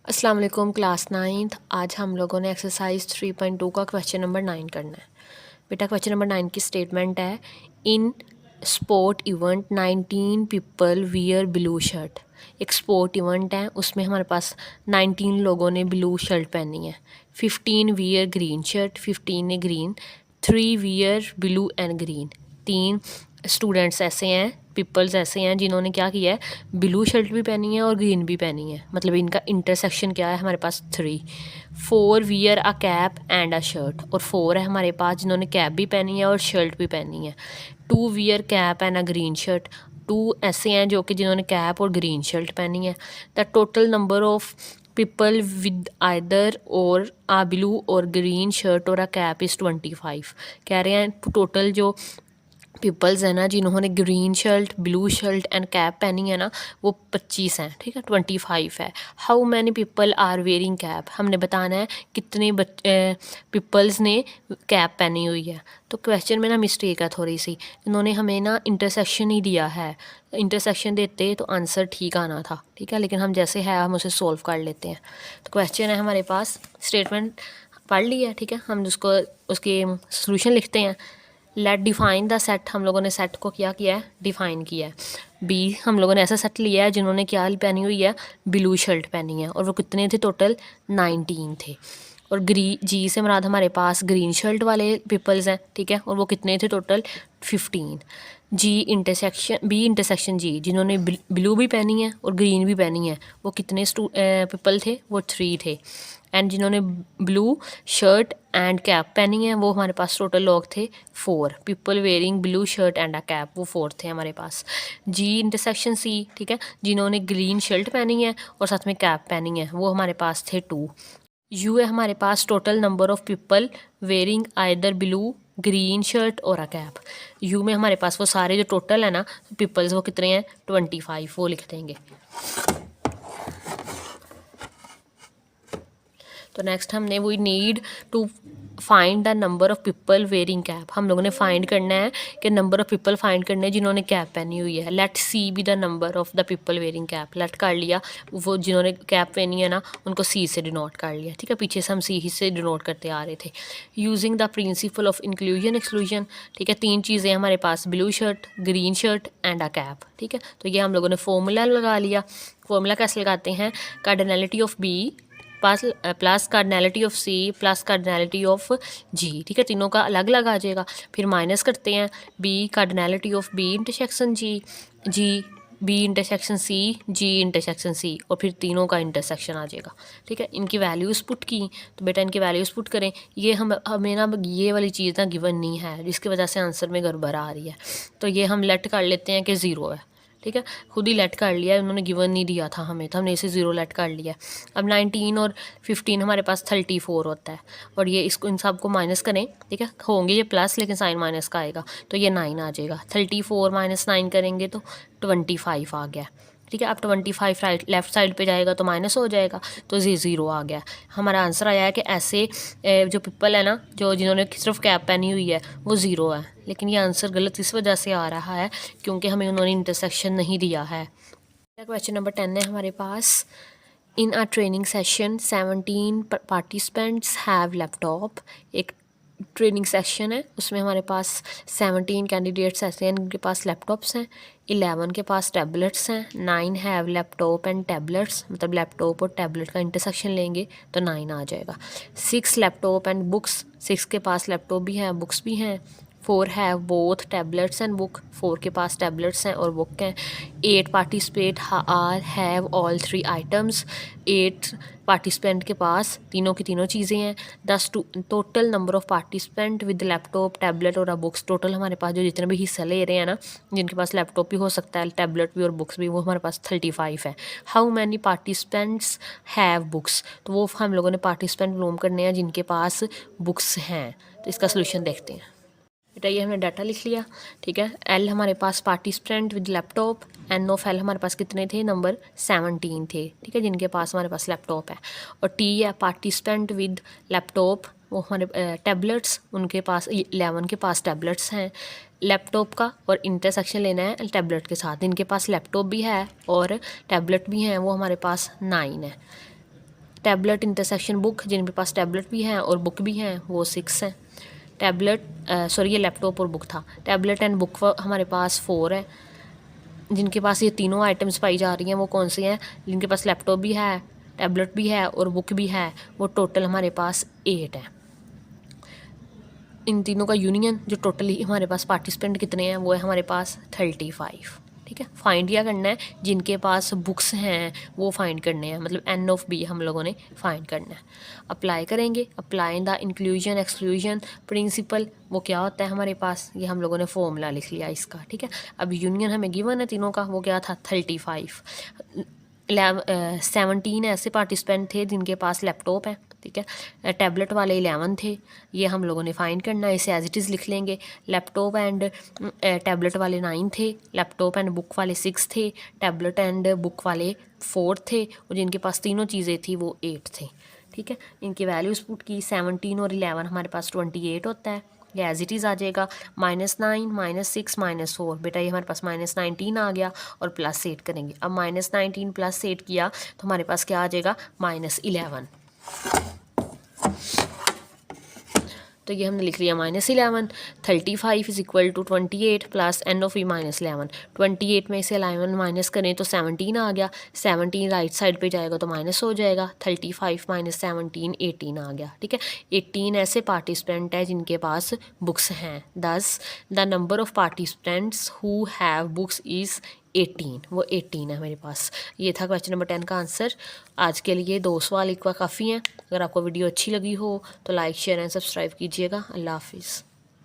अस्सलाम वालेकुम class 9th। आज हम लोगों ने एक्सरसाइज 3.2 का क्वेश्चन नंबर 9 करना है। बेटा क्वेश्चन नंबर 9 की स्टेटमेंट है, in sport event 19 people wear blue shirt. एक स्पोर्ट इवेंट है, उसमें हमारे पास 19 लोगों ने ब्लू शर्ट पहनी है। 15 वियर ग्रीन शर्ट, 15 ने green. 3 wear blue and green, 3 students ऐसे हैं, पीपल्स ऐसे हैं जिन्होंने क्या किया है, ब्लू शर्ट भी पहनी है और ग्रीन भी पहनी है। मतलब इनका इंटरसेक्शन क्या है हमारे पास 3। 4 wear a cap and a shirt, और 4 है हमारे पास जिन्होंने कैप भी पहनी है और शर्ट भी पहनी है। 2 wear cap and a green shirt, 2 ऐसे हैं जो कि जिन्होंने कैप और ग्रीन शर्ट पहनी है। The total number of people with either और आ ब्लू और ग्रीन शर्ट और अ कैप इज़ 25। कह रहे हैं टोटल जो पीपल्स है ना जिन्होंने green shirt, blue shirt and cap पहनी है ना, वो 25 हैं। ठीक है, 25 है। How many people are wearing cap, हमने बताना है कितने पीपल्स ने कैप पहनी हुई है। तो क्वेश्चन में ना मिस्टेक है थोड़ी सी, इन्होंने हमें ना इंटरसेक्शन ही दिया है। इंटरसेक्शन देते तो आंसर ठीक आना था। ठीक है, लेकिन हम जैसे है हम उसे सोल्व कर लेते हैं। तो क्वेश्चन है हमारे पास, स्टेटमेंट पढ़ ली है। ठीक है, हम उसको उसके सोल्यूशन लिखते हैं। लेट डिफाइन द सेट, हम लोगों ने सेट को क्या किया है, डिफाइन किया है। बी, हम लोगों ने ऐसा सेट लिया है जिन्होंने क्या पहनी हुई है, ब्लू शर्ट पहनी है, और वो कितने थे, टोटल 19 थे। और जी से मुराद हमारे पास ग्रीन शर्ट वाले पीपल्स हैं। ठीक है, और वो कितने थे, टोटल 15। बी इंटरसेक्शन जी, जिन्होंने ब्लू भी पहनी है और ग्रीन भी पहनी है, वो कितने पीपल थे, वो 3 थे। एंड जिन्होंने ब्लू शर्ट एंड कैप पहनी है, वो हमारे पास टोटल लोग थे 4 people wearing blue shirt and a cap, वो 4 थे हमारे पास। जी इंटरसेक्शन सी, ठीक है, जिन्होंने ग्रीन शर्ट पहनी है और साथ में कैप पहनी है, वो हमारे पास थे 2। यू है हमारे पास total number of people wearing either blue green shirt और अ कैप। यू में हमारे पास वो सारे जो टोटल है ना पीपल्स, वो कितने हैं, 25, वो लिख देंगे। तो नेक्स्ट हमने we need to find the number of people wearing cap, हम लोगों ने फाइंड करना है कि नंबर ऑफ़ पीपल फाइंड करने हैं जिन्होंने कैप पहनी हुई है। Let C be the number of the people wearing cap, let कर लिया, वो जिन्होंने कैप पहनी है ना उनको सी से डिनोट कर लिया। ठीक है, पीछे से हम सी ही से डिनोट करते आ रहे थे। Using the principle of inclusion exclusion, ठीक है, 3 चीज़ें हमारे पास, blue shirt, green shirt and a cap. ठीक है, तो ये हम लोगों ने फॉर्मूला लगा लिया। फॉर्मूला कैसे लगाते हैं, cardinality of B plus cardinality of C plus cardinality of G. ठीक है, तीनों का अलग अलग आ जाएगा। फिर माइनस करते हैं, B cardinality of B intersection G B intersection C, G intersection C, और फिर तीनों का इंटरसेक्शन आ जाएगा। ठीक है, इनकी वैल्यूज़ पुट की, तो बेटा इनकी वैल्यूज़ पुट करें। ये हमें ना ये वाली चीज़ ना गिवन नहीं है, जिसकी वजह से आंसर में गड़बड़ आ रही है। तो ये हम लेट कर लेते हैं कि 0 है। ठीक है, खुद ही लेट कर लिया है, उन्होंने गिवन नहीं दिया था हमें, तो हमने इसे 0 लेट कर लिया। अब 19 और 15 हमारे पास 34 होता है, और ये इसको इन सब को माइनस करें। ठीक है, होंगे ये प्लस लेकिन साइन माइनस का आएगा, तो ये 9 आ जाएगा। 34 माइनस 9 करेंगे तो 25 आ गया। ठीक है, अब 25 राइट लेफ्ट साइड पे जाएगा तो माइनस हो जाएगा, तो ये 0 आ गया। हमारा आंसर आया है कि ऐसे जो पीपल है ना जो जिन्होंने सिर्फ कैप पहनी हुई है वो 0 है। लेकिन ये आंसर गलत इस वजह से आ रहा है क्योंकि हमें उन्होंने इंटरसेक्शन नहीं दिया है। क्वेश्चन नंबर 10 है हमारे पास, in a training session 17 participants have laptop. एक ट्रेनिंग सेशन है, उसमें हमारे पास 17 कैंडिडेट्स ऐसे हैं जिनके पास लैपटॉप्स हैं। 11 के पास टैबलेट्स हैं। 9 हैव लैपटॉप एंड टैबलेट्स, मतलब लैपटॉप और टैबलेट का इंटरसेक्शन लेंगे तो 9 आ जाएगा। 6 लैपटॉप एंड बुक्स, 6 के पास लैपटॉप भी है बुक्स भी हैं। 4 have both tablets and book, 4 के पास टैबलेट्स हैं और बुक हैं। 8 participate are have all 3 items, 8 participant के पास तीनों की तीनों चीज़ें हैं। 10 total number of participant with laptop tablet और बुक्स, टोटल हमारे पास जो जितने भी हिस्सा ले रहे हैं ना, जिनके पास लैपटॉप भी हो सकता है टैबलेट भी और बुक्स भी, वो हमारे पास 35 है। How many participants have books, तो वो हम लोगों ने पार्टिसिपेंट मालूम करने हैं जिनके पास बुक्स हैं। तो इसका सोल्यूशन देखते हैं। बेटा ये हमने डाटा लिख लिया। ठीक है, एल हमारे पास participant with laptop, N of L हमारे पास कितने थे, नंबर 17 थे। ठीक है, जिनके पास हमारे पास लैपटॉप है। और टी है पार्टिसिपेंट विद लैपटॉप, वो हमारे टैबलेट्स, उनके पास 11 के पास टैबलेट्स हैं लैपटॉप का, और इंटरसेक्शन लेना है टैबलेट के साथ। इनके पास लैपटॉप भी है और टैबलेट भी हैं, वो हमारे पास 9 है। टैबलेट इंटरसेक्शन बुक, जिनके पास टैबलेट भी हैं और बुक भी हैं वो 6 हैं। टैबलेट सॉरी ये लैपटॉप और बुक था। टैबलेट एंड बुक हमारे पास 4 है। जिनके पास ये तीनों आइटम्स पाई जा रही हैं वो कौन से हैं? जिनके पास लैपटॉप भी है, टैबलेट भी है और बुक भी है, वो टोटल हमारे पास 8 है। इन तीनों का यूनियन जो टोटली हमारे पास पार्टिसिपेंट कितने हैं वो है हमारे पास 35। ठीक है, फाइंड क्या करना है? जिनके पास बुक्स हैं वो फाइंड करने हैं, मतलब एन ऑफ बी हम लोगों ने फाइंड करना है। अप्लाई करेंगे, apply the inclusion exclusion principle, वो क्या होता है हमारे पास? ये हम लोगों ने फॉर्मूला लिख लिया इसका। ठीक है, अब यूनियन हमें गिवन है तीनों का, वो क्या था? 35। 17 ऐसे पार्टिसिपेंट थे जिनके पास लैपटॉप है। ठीक है, टैबलेट वाले 11 थे, ये हम लोगों ने फाइंड करना है, इसे एज इट इज़ लिख लेंगे। लैपटॉप एंड टैबलेट वाले 9 थे, लैपटॉप एंड बुक वाले 6 थे, टैबलेट एंड बुक वाले 4 थे, और जिनके पास तीनों चीज़ें थी वो 8 थे। ठीक है, इनकी वैल्यूज़ पुट की, 17 और 11 हमारे पास 28 होता है, ये एज इट इज़ आ जाएगा। -9 -6 -4, बेटा ये हमारे पास -19 आ गया, और +8 करेंगे। अब -19 +8 किया तो हमारे पास क्या आ जाएगा? -11। तो ये हमने लिख लिया -11। 35 is equal to 28 plus N of E -11। 28 में से 11 माइनस करें तो 17 आ गया, 17 राइट साइड पे जाएगा तो माइनस हो जाएगा, 35 - 17 18 आ गया। ठीक है, 18 ऐसे पार्टिसिपेंट है जिनके पास बुक्स हैं। 10 the number of participants who have books is 18, वो 18 है मेरे पास। ये था क्वेश्चन नंबर 10 का आंसर। आज के लिए 2 सवाल एक काफ़ी हैं। अगर आपको वीडियो अच्छी लगी हो तो लाइक शेयर एंड सब्सक्राइब कीजिएगा। अल्लाह हाफिज़।